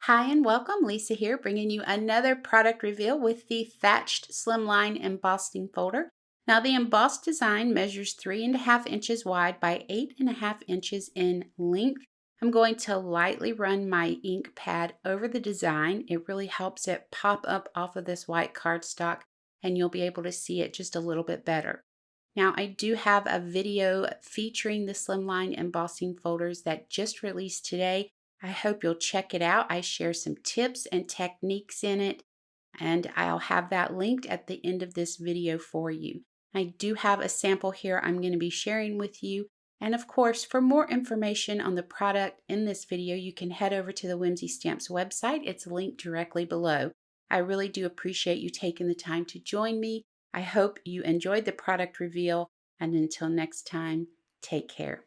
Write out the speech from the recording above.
Hi and welcome, Lisa here, bringing you another product reveal with the Thatched Slimline Embossing folder. Now the embossed design measures 3.5 inches wide by 8.5 inches in length. I'm going to lightly run my ink pad over the design. It really helps it pop up off of this white cardstock and you'll be able to see it just a little bit better. Now I do have a video featuring the Slimline embossing folders that just released today. I hope you'll check it out. I share some tips and techniques in it, and I'll have that linked at the end of this video for you. I do have a sample here I'm going to be sharing with you. And of course, for more information on the product in this video, you can head over to the Whimsy Stamps website. It's linked directly below. I really do appreciate you taking the time to join me. I hope you enjoyed the product reveal, and until next time, take care.